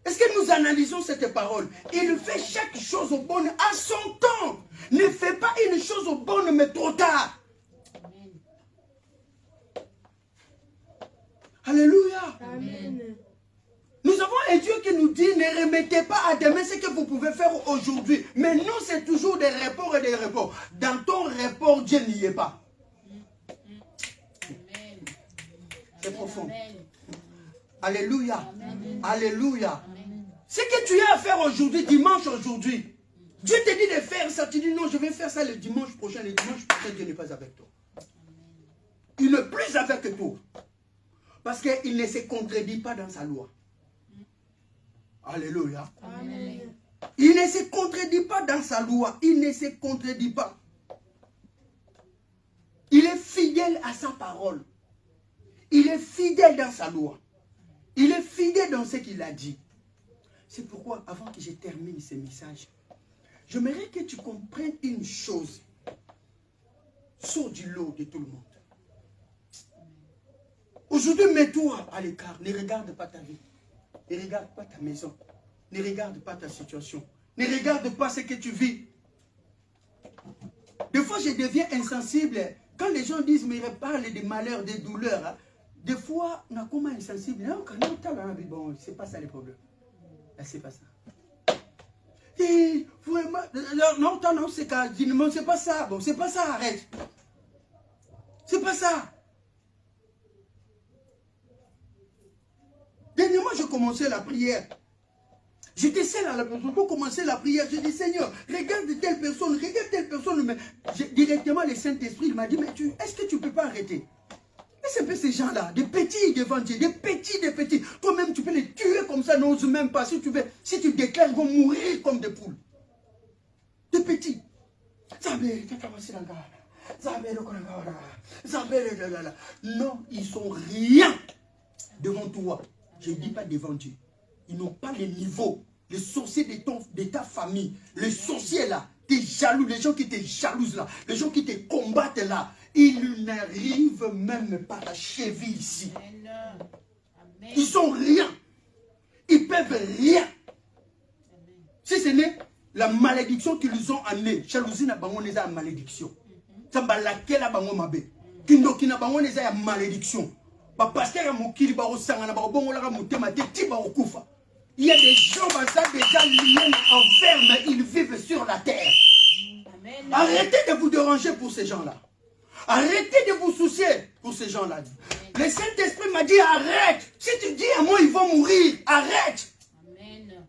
Est-ce que nous analysons cette parole? Il fait chaque chose bonne à son temps. Ne fais pas une chose bonne mais trop tard. Alléluia. Amen. Nous avons un Dieu qui nous dit ne remettez pas à demain ce que vous pouvez faire aujourd'hui. Mais nous, c'est toujours des reports et des reports. Dans ton report, Dieu n'y est pas. C'est profond. Amen. Alléluia. Amen. Alléluia. Amen. Ce que tu as à faire aujourd'hui, dimanche aujourd'hui, Dieu te dit de faire ça. Tu dis non, je vais faire ça le dimanche prochain. Le dimanche prochain, Dieu n'est pas avec toi. Il n'est plus avec toi. Parce qu'il ne se contredit pas dans sa loi. Alléluia. Amen. Il ne se contredit pas dans sa loi. Il ne se contredit pas. Il est fidèle à sa parole. Il est fidèle dans sa loi. Il est fidèle dans ce qu'il a dit. C'est pourquoi, avant que je termine ce message, j'aimerais que tu comprennes une chose. Sors du lot de tout le monde. Aujourd'hui, mets-toi à l'écart. Ne regarde pas ta vie. Ne regarde pas ta maison. Ne regarde pas ta situation. Ne regarde pas ce que tu vis. Des fois, je deviens insensible. Quand les gens disent, mais ils parlent des malheurs, des douleurs, hein, des fois, on a comme insensible. Non, bon, c'est pas ça le problème. C'est pas ça. Et vraiment, non, c'est pas ça. Bon, c'est pas ça, arrête. C'est pas ça. Dernièrement, je commençais la prière. J'étais seul à la maison pour commencer la prière. Je dis, Seigneur, regarde telle personne. Mais directement, le Saint-Esprit m'a dit, mais est-ce que tu ne peux pas arrêter? C'est un peu ces gens-là, des petits devant Dieu, des petits. Toi-même, tu peux les tuer comme ça, n'ose même pas. Si tu veux, si tu déclares, ils vont mourir comme des poules. Des petits. Non, ils sont rien devant toi. Je ne dis pas devant Dieu. Ils n'ont pas le niveau. Les sorciers de ta famille, les sorciers là, tes jaloux, les gens qui te jalousent là, les gens qui te combattent là, ils n'arrivent même pas à cheville ici. Amen. Ils sont rien. Ils peuvent rien. Amen. Si ce n'est la malédiction qu'ils ont amenée, jalousie n'a pas une malédiction. Ça va laquelle a bango mabe. Kindoki n'a pas une malédiction. Pasteur Mokili ba osangana ba bongo la mutema te tiba okufa. Il y a des gens ça déjà liés enfermés, ils vivent sur la terre. Amen. Arrêtez de vous déranger pour ces gens-là. Arrêtez de vous soucier pour ces gens-là. Le Saint-Esprit m'a dit arrête. Si tu dis à moi ils vont mourir, arrête. Amen.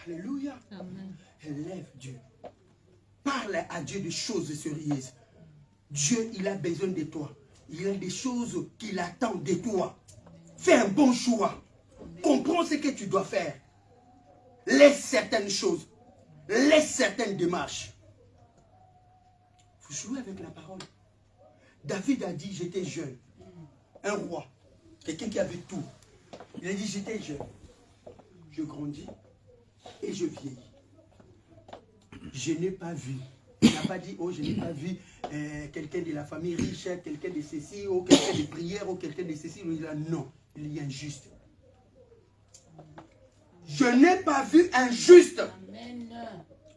Alléluia. Amen. Élève Dieu. Parle à Dieu de choses sérieuses. Dieu, il a besoin de toi. Il y a des choses qu'il attend de toi. Fais un bon choix. Comprends ce que tu dois faire. Laisse certaines choses. Laisse certaines démarches. Vous jouez avec la parole. David a dit, j'étais jeune. Un roi. Quelqu'un qui avait tout. Il a dit, j'étais jeune. Je grandis et je vieillis. Je n'ai pas vu. Il n'a pas dit, oh, je n'ai pas vu quelqu'un de la famille riche, quelqu'un de ceci, ou quelqu'un de prière, ou quelqu'un de ceci. Il a dit, non. il y a un juste. Je n'ai pas vu un juste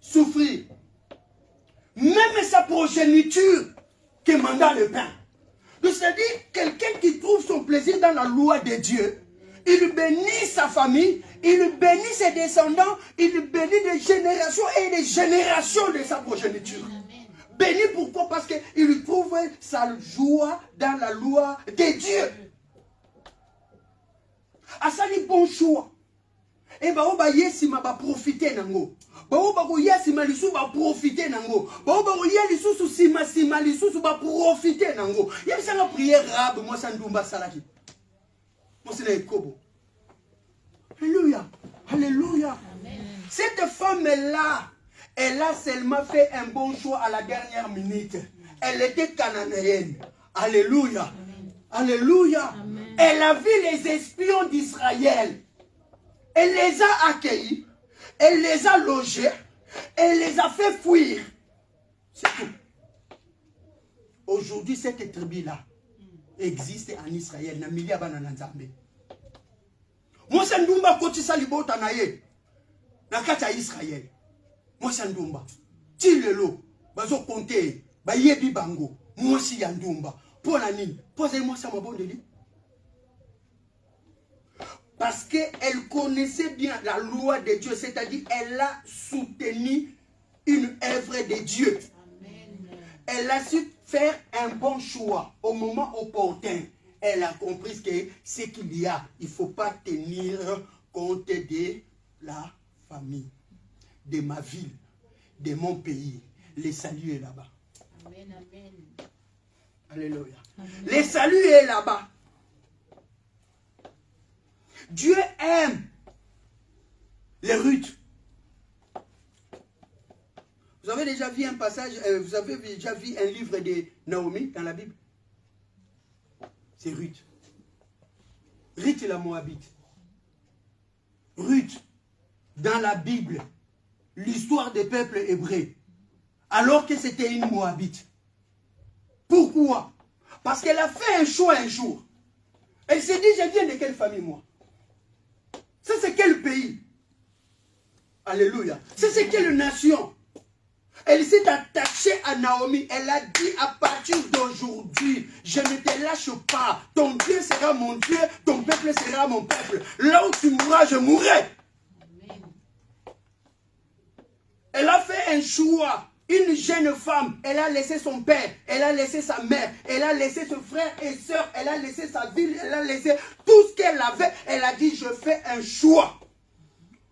souffrir. Même sa progéniture qui manda le pain. C'est-à-dire, quelqu'un qui trouve son plaisir dans la loi de Dieu, il bénit sa famille, il bénit ses descendants, il bénit des générations et des générations de sa progéniture. Béni pourquoi? Parce qu'il trouve sa joie dans la loi de Dieu. À ça, il bon choix. Et bah, on va profiter nango. Profiter nango. Profiter nango. Il y a une prière rab, moi ça ndumba salaki. Moi c'est kobo. Alléluia. Alléluia. Cette femme-là, elle a seulement fait un bon choix à la dernière minute. Elle était cananéenne. Alléluia. Alléluia. Elle a vu les espions d'Israël. Elle les a accueillis. Elle les a logés. Elle les a fait fuir. C'est tout. Aujourd'hui, cette tribu-là existe en Israël. Moi, c'est Ndumba Koti Salibota Naye. Nakata Israël. Moi, c'est Ndumba. Tilelo. Bazo Konte. Bayebi Bango. Moi, c'est Ndumba. Pour la nine. Posez-moi ça, ma bonne délit. Parce qu'elle connaissait bien la loi de Dieu, c'est-à-dire elle a soutenu une œuvre de Dieu. Amen. Elle a su faire un bon choix au moment opportun. Elle a compris que ce qu'il y a, il ne faut pas tenir compte de la famille, de ma ville, de mon pays. Le salut est là-bas. Amen, amen. Alléluia. Amen. Le salut est là-bas. Dieu aime les Ruth. Vous avez déjà vu un passage, vous avez déjà vu un livre de Naomi dans la Bible? C'est Ruth. Ruth la Moabite. Ruth, dans la Bible, l'histoire des peuples hébreux, alors que c'était une Moabite. Pourquoi? Parce qu'elle a fait un choix un jour. Elle s'est dit, je viens de quelle famille moi? Ça c'est quel pays? Alléluia. Ça c'est quelle nation? Elle s'est attachée à Naomi. Elle a dit, à partir d'aujourd'hui, je ne te lâche pas. Ton Dieu sera mon Dieu, ton peuple sera mon peuple. Là où tu mourras, je mourrai. Amen. Elle a fait un choix. Une jeune femme, elle a laissé son père, elle a laissé sa mère, elle a laissé ses frères et sœurs, elle a laissé sa ville, elle a laissé tout ce qu'elle avait. Elle a dit, je fais un choix.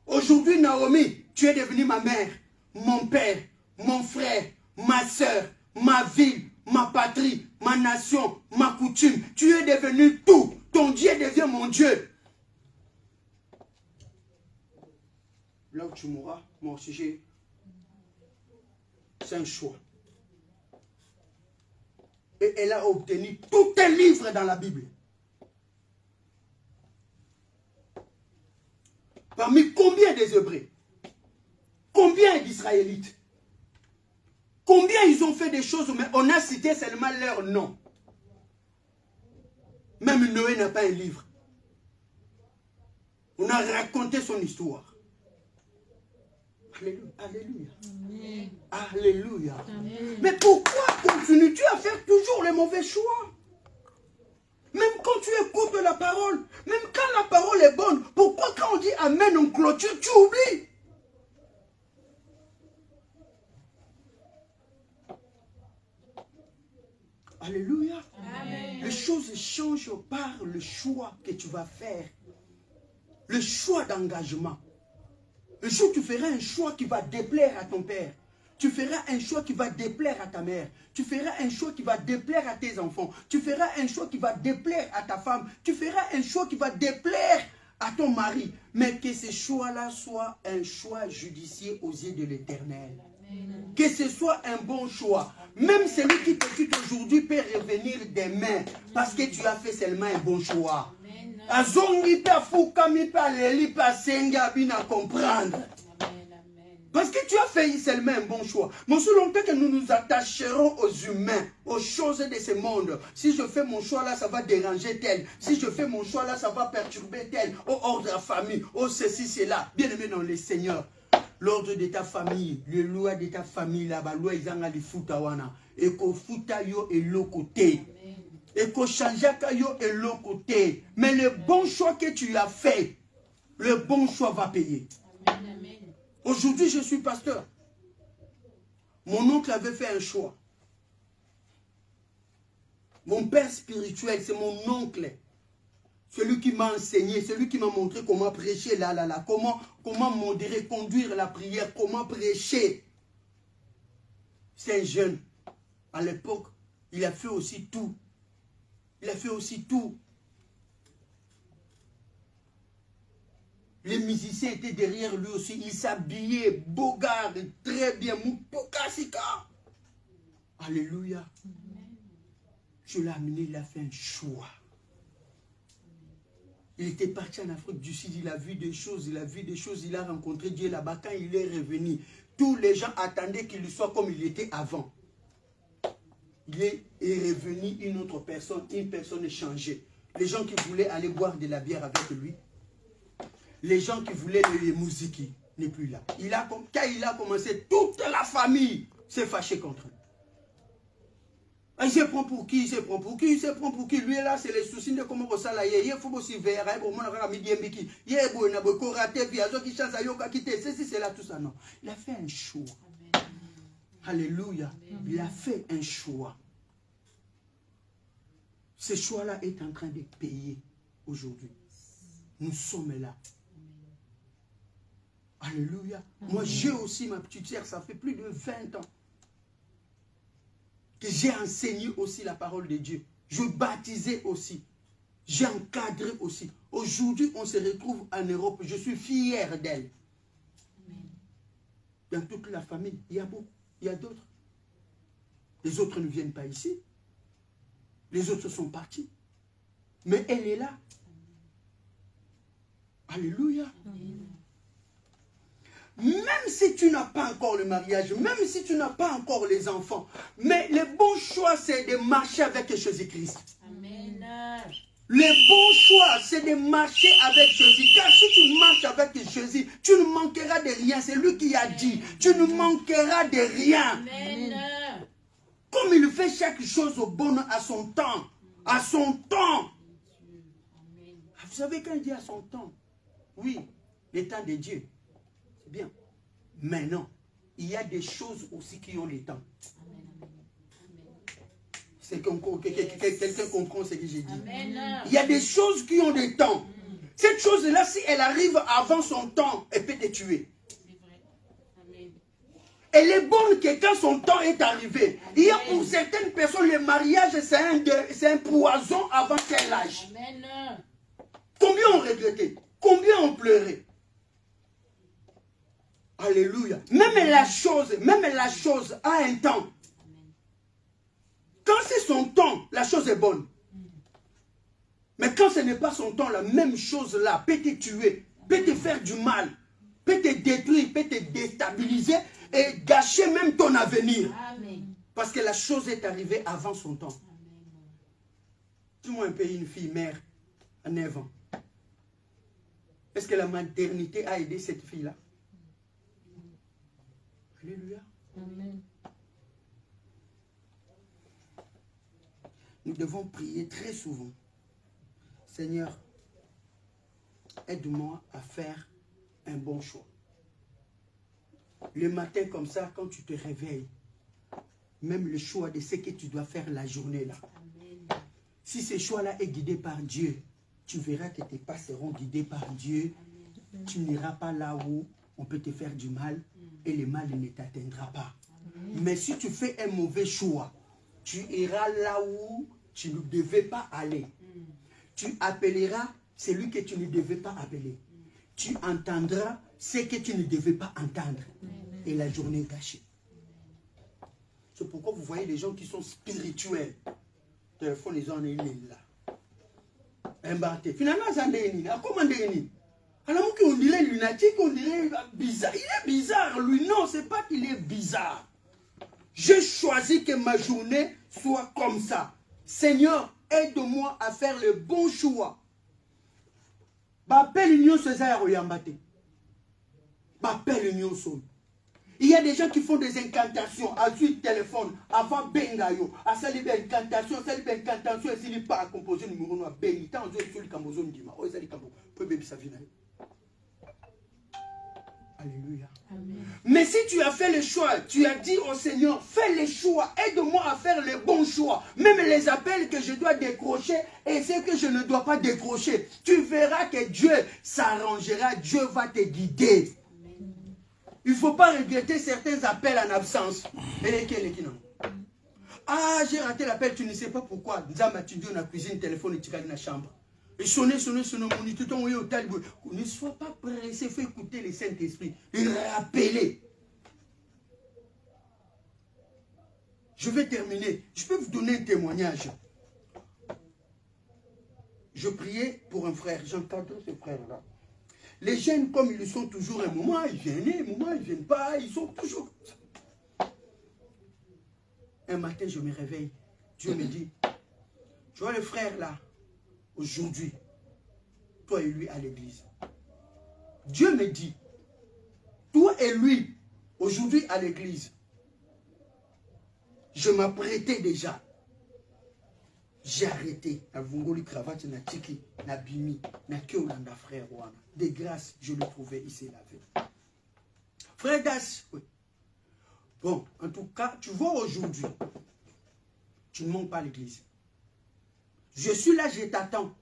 Aujourd'hui, Naomi, tu es devenue ma mère, mon père, mon frère, ma sœur, ma ville, ma patrie, ma nation, ma coutume. Tu es devenu tout. Ton Dieu devient mon Dieu. Là où tu mourras, mon sujet, c'est un choix. Et elle a obtenu tout un livre dans la Bible. Parmi combien des Hébreux? Combien d'Israélites? Combien ils ont fait des choses, mais on a cité seulement leur nom. Même Noé n'a pas un livre. On a raconté son histoire. Alléluia. Alléluia. Amen. Alléluia. Amen. Mais pourquoi continues-tu à faire toujours les mauvais choix? Même quand tu écoutes la parole, même quand la parole est bonne, pourquoi quand on dit Amen, on clôture, tu oublies? Alléluia. Amen. Les choses changent par le choix que tu vas faire. Le choix d'engagement. Le jour où tu feras un choix qui va déplaire à ton père. Tu feras un choix qui va déplaire à ta mère. Tu feras un choix qui va déplaire à tes enfants. Tu feras un choix qui va déplaire à ta femme. Tu feras un choix qui va déplaire à ton mari. Mais que ce choix-là soit un choix judicieux aux yeux de l'Éternel. Que ce soit un bon choix. Même celui qui te quitte aujourd'hui peut revenir demain. Parce que tu as fait seulement un bon choix. Azongi pa fuka mi pa leli pa senga bina comprendre. Parce que tu as fait seulement un bon choix. Mais aussi longtemps que nous nous attacherons aux humains, aux choses de ce monde. Si je fais mon choix là, ça va déranger tel. Si je fais mon choix là, ça va perturber tel. Au ordre de la famille, au ceci, cela. Bien aimé dans les seigneurs. L'ordre de ta famille, le loi de ta famille là-bas, loi ils ont les foutawana. Et qu'au foutayo et l'autre côté. Et qu'au changeakayo et l'autre côté. Mais le bon choix que tu as fait, le bon choix va payer. Aujourd'hui, je suis pasteur. Mon oncle avait fait un choix. Mon père spirituel, c'est mon oncle. Celui qui m'a enseigné, celui qui m'a montré comment prêcher, comment modérer, conduire la prière, comment prêcher. C'est un jeune. À l'époque, il a fait aussi tout. Il a fait aussi tout. Les musiciens étaient derrière lui aussi. Il s'habillait, beau gars, très bien. Moupokasika. Alléluia. Je l'ai amené, il a fait un choix. Il était parti en Afrique du Sud, il a vu des choses, il a rencontré Dieu là-bas. Quand il est revenu, tous les gens attendaient qu'il soit comme il était avant. Il est revenu une autre personne, une personne changée. Les gens qui voulaient aller boire de la bière avec lui, les gens qui voulaient les musiques, il n'est plus là. Quand il a commencé, toute la famille s'est fâchée contre lui. Il se prend pour qui? Il se prend pour qui? Il se prend pour qui? Lui là, c'est les soucis de comment on s'en aille. Il faut aussi vers, il faut c'est là tout ça. Non. Il a fait un choix. Alléluia. Il a fait un choix. Ce choix-là est en train de payer aujourd'hui. Nous sommes là. Alléluia. Moi, j'ai aussi ma petite sœur, ça fait plus de 20 ans que j'ai enseigné aussi la parole de Dieu. Je baptisais aussi. J'ai encadré aussi. Aujourd'hui, on se retrouve en Europe. Je suis fier d'elle. Dans toute la famille, il y a beaucoup. Il y a d'autres. Les autres ne viennent pas ici. Les autres sont partis. Mais elle est là. Alléluia. Même si tu n'as pas encore le mariage, même si tu n'as pas encore les enfants, mais le bon choix, c'est de marcher avec Jésus-Christ. Amen. Le bon choix, c'est de marcher avec Jésus. Car si tu marches avec Jésus, tu ne manqueras de rien. C'est lui qui a dit, tu ne manqueras de rien. Amen. Comme il fait chaque chose au bon à son temps. À son temps. Vous savez quand il dit à son temps, oui, le temps de Dieu. Bien. Maintenant, il y a des choses aussi qui ont le temps. C'est quelqu'un comprend ce que j'ai dit. Amen. Il y a des choses qui ont des temps. Cette chose-là, si elle arrive avant son temps, elle peut te tuer. Elle est bonne que quand son temps est arrivé. Amen. Il y a pour certaines personnes, le mariage, c'est un poison avant quel âge. Amen. Combien ont regretté? Combien ont pleuré? Alléluia. Même la chose a un temps. Quand c'est son temps, la chose est bonne. Mais quand ce n'est pas son temps, la même chose là peut te tuer, peut te faire du mal, peut te détruire, peut te déstabiliser et gâcher même ton avenir. Amen. Parce que la chose est arrivée avant son temps. Dis-moi un peu une fille mère à 9 ans. Est-ce que la maternité a aidé cette fille-là? Alléluia. Amen. Nous devons prier très souvent. Seigneur, aide-moi à faire un bon choix. Le matin comme ça, quand tu te réveilles, même le choix de ce que tu dois faire la journée là. Amen. Si ce choix-là est guidé par Dieu, tu verras que tes pas seront guidés par Dieu. Amen. Tu n'iras pas là où on peut te faire du mal. Et le mal ne t'atteindra pas. Amen. Mais si tu fais un mauvais choix, tu iras là où tu ne devais pas aller. Tu appelleras celui que tu ne devais pas appeler. Tu entendras ce que tu ne devais pas entendre. Et la journée est gâchée. C'est pourquoi vous voyez les gens qui sont spirituels. Téléphone, ils ont une là. Embarqué. Finalement, ils ont une. Comment une? Alors qu'on dirait lunatique, on dirait bizarre. Il est bizarre, lui. Non, c'est pas qu'il est bizarre. J'ai choisi que ma journée soit comme ça. Seigneur, aide-moi à faire le bon choix. M'appelle l'union César Oyambate. M'appelle l'union Son. Il y a des gens qui font des incantations à suite téléphone, avant Bengayo, à saluer incantation, saluer incantation, et s'il n'est pas à composer numéro 1, Bengi, tant que celui qui a besoin de dire, oh, c'est lui peut bébé sa vie. Alléluia. Amen. Mais si tu as fait le choix, tu as dit au Seigneur, fais les choix, aide-moi à faire les bons choix. Même les appels que je dois décrocher et ceux que je ne dois pas décrocher, tu verras que Dieu s'arrangera, Dieu va te guider. Il ne faut pas regretter certains appels en absence. Ah, j'ai raté l'appel, tu ne sais pas pourquoi. Nzama, tu dis, on a cuisine, téléphone, tu es dans la chambre. Et sonner, moniteur, ne sois pas pressé, il faut écouter le Saint-Esprit. Et rappeler. Je vais terminer. Je peux vous donner un témoignage. Je priais pour un frère. J'entends ce frère-là. Les jeunes, comme ils sont toujours un moment, ils viennent, un moment, ils ne viennent pas, ils sont toujours... Un matin, je me réveille. Dieu me dit, tu vois le frère là, aujourd'hui, toi et lui à l'église. Dieu me dit, toi et lui, aujourd'hui à l'église, je m'apprêtais déjà. J'ai arrêté. Na vungoli cravate, na tiki, na bimi, na keolanda frère wana. De grâce, je le trouvais, il s'est lavé. Frère Das, oui. Bon, en tout cas, tu vois aujourd'hui, tu ne montes pas à l'église. Je suis là, je t'attends.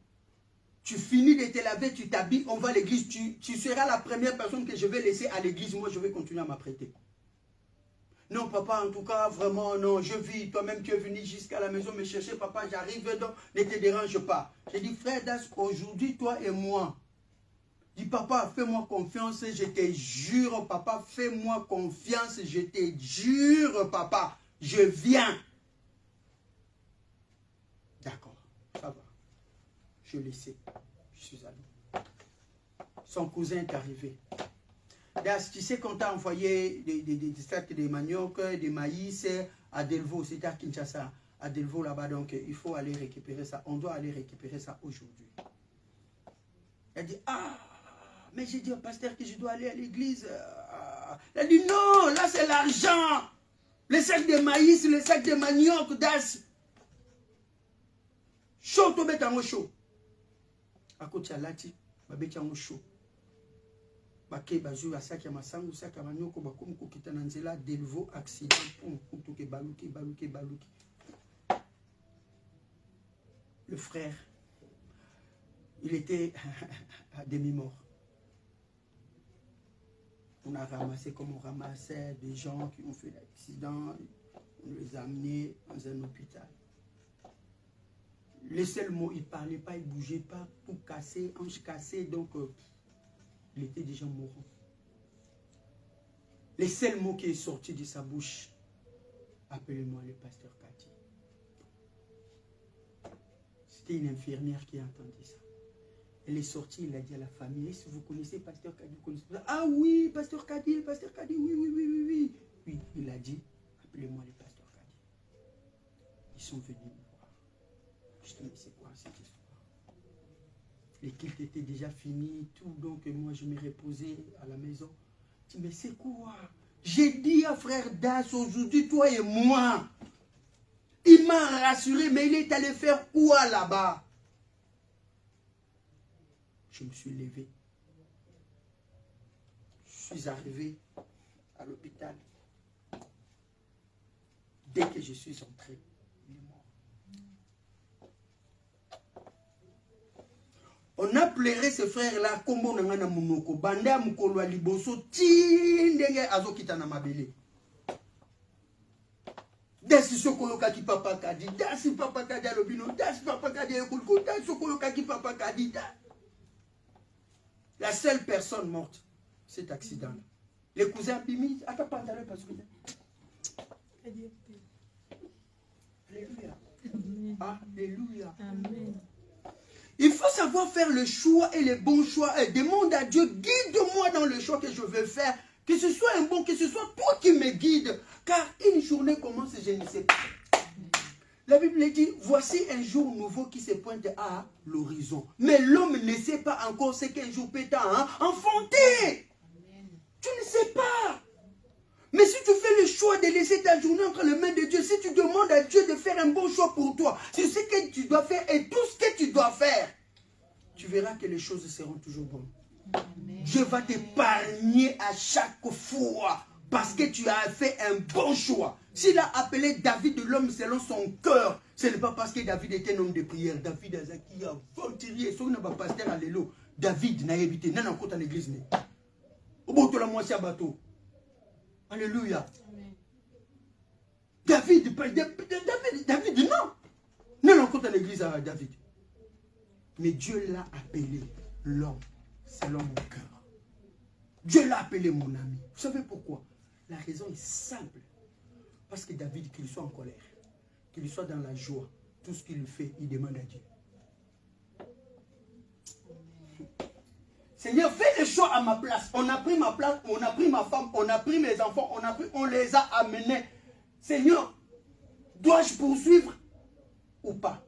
Tu finis de te laver, tu t'habilles, on va à l'église. Tu seras la première personne que je vais laisser à l'église. Moi, je vais continuer à m'apprêter. Non, papa, en tout cas, vraiment, non, je vis. Toi-même, tu es venu jusqu'à la maison me chercher, papa, j'arrive, donc ne te dérange pas. J'ai dit, frère Das, aujourd'hui, toi et moi, dis, papa, fais-moi confiance, je te jure, papa, fais-moi confiance, je te jure, papa, je viens. D'accord, ça va. Je le sais, je suis allé. Son cousin est arrivé. Das, tu sais qu'on t'a envoyé des sacs de manioc, des maïs à Delvaux, c'était à Kinshasa, à Delvaux là-bas, donc il faut aller récupérer ça. On doit aller récupérer ça aujourd'hui. Elle dit, ah, mais j'ai dit au pasteur que je dois aller à l'église. Elle dit, non, là c'est l'argent. Le sac de maïs, le sac de manioc, Das. Chaud, tu mets en chaud. À côté de Lati, tu mets en chaud. Bake bazou a sac ya masangu sac ya manyoko bakomi ko kita na nzela Delvaux accident pour tout que baluki. Le frère, il était à demi-mort. On a ramassé comme on ramassait des gens qui ont fait l'accident, on les a amenés dans un hôpital. Le seul mot, il ne parlait pas, il ne bougeait pas, pour casser, hanche cassée, donc il était déjà mourant. Le seul mot qui est sorti de sa bouche, appelez-moi le pasteur Kadi. C'était une infirmière qui a entendu ça. Elle est sortie, il a dit à la famille, est-ce que vous connaissez pasteur Kadi? Ah oui, pasteur Kadi, oui. Oui, il a dit, appelez-moi le pasteur Kadi. Ils sont venus me voir. Je dis, mais c'est quoi cette histoire? Les cultes étaient déjà finis, tout, donc moi je me reposais à la maison. Je dis, mais c'est quoi? J'ai dit à frère Das, aujourd'hui, toi et moi. Il m'a rassuré, mais il est allé faire quoi là-bas? Je me suis levé. Je suis arrivé à l'hôpital. Dès que je suis entré, il est mort. On a pleuré ce frère-là, comme on a monoko, banda mukolo a liboso, tindenge azokita na mabele. Desi sokoyo kaki papa kadi, dasi papa kadi alobino, dasi papa kadi ekulko, dasi sokoyo kaki papa kadi. La seule personne morte, cet accident-là. Les cousins Bimi, attends pas d'aller parce que. Alléluia. Alléluia. Amen. Il faut savoir faire le choix et les bons choix. Et demande à Dieu, guide-moi dans le choix que je veux faire. Que ce soit un bon, que ce soit toi qui me guides. Car une journée commence, je ne sais pas. La Bible dit, voici un jour nouveau qui se pointe à l'horizon. Mais l'homme ne sait pas encore ce qu'un jour peut enfanter. Tu ne sais pas. Mais si tu fais le choix de laisser ta journée entre les mains de Dieu, si tu demandes à Dieu de faire un bon choix pour toi, sur ce que tu dois faire et tout ce que tu dois faire, tu verras que les choses seront toujours bonnes. Amen. Dieu va t'épargner à chaque fois parce que tu as fait un bon choix. S'il a appelé David de l'homme selon son cœur, ce n'est pas parce que David était un homme de prière. David a qui a voltigé, et son pasteur à l'élo. David n'a évité, n'a pas en l'église. Au bout de la moitié à bateau. Alléluia. Amen. David, non. Non, on compte à l'église à David. Mais Dieu l'a appelé l'homme selon mon cœur. Dieu l'a appelé mon ami. Vous savez pourquoi? La raison est simple. Parce que David, qu'il soit en colère, qu'il soit dans la joie, tout ce qu'il fait, il demande à Dieu. Seigneur, fais le choix à ma place. On a pris ma place, on a pris ma femme, on a pris mes enfants, on les a amenés. Seigneur, dois-je poursuivre ou pas?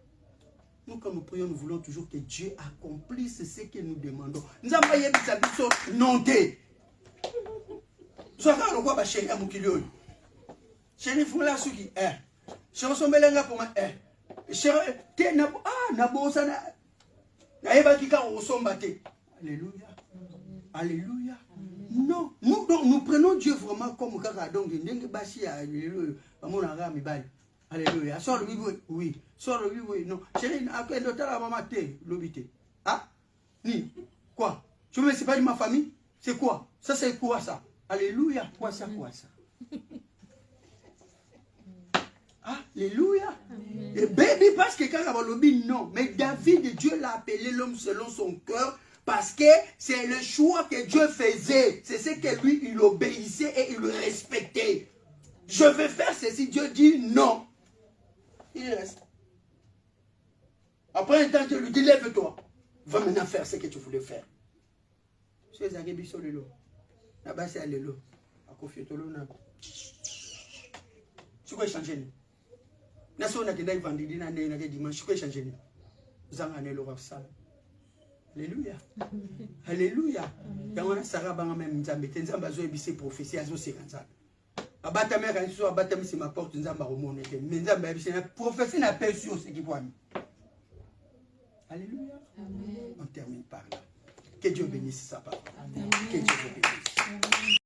Nous, quand nous prions, nous voulons toujours que Dieu accomplisse ce que nous demandons. Nous avons pas dit non. Soit quand on voit chéri à Moukilio. Chéri, il faut la souki. Chéri, son belenga pour moi. Chéri, t'es nabo. Ah, nabo, ça n'a. Naïba qui quand on sombe. Alléluia. Alléluia. Non, nous prenons Dieu vraiment comme Kaka. Donc, alléluia. Sors le oui, oui. Sors le oui, non. Chérie, après l'hôtel à maman, t'es l'obité. Ah? Ni. Quoi? Tu me sais pas de ma famille? C'est quoi? Ça, c'est quoi ça? Alléluia. Quoi ça? Alléluia. Et baby, parce que quand on a lobby, non. Mais David, Dieu l'a appelé l'homme selon son cœur. Parce que c'est le choix que Dieu faisait. C'est ce que lui, il obéissait et il le respectait. Je vais faire ceci. Dieu dit non. Il reste. Après un temps, Dieu lui dit, lève-toi. Va maintenant faire ce que tu voulais faire. C'est ça qui est sur le lot. Là-bas, c'est le lot. À confier tout le monde. Tu peux changer. Naso na kenda vendredi na dimanche. Tu peux changer. Vous en avez le ça. Alléluia. Alléluia. Quand on a Sarah Bangam, Nzamba zo ebise prophétie azo sekanza. Abata mère quand so abata c'est ma porte Nzamba remonte. Mais Nzamba ebise na prophétie na perçu ce qui voit. Alléluia. Amen. On termine par là. Que Dieu bénisse sa parole. Que Dieu vous bénisse.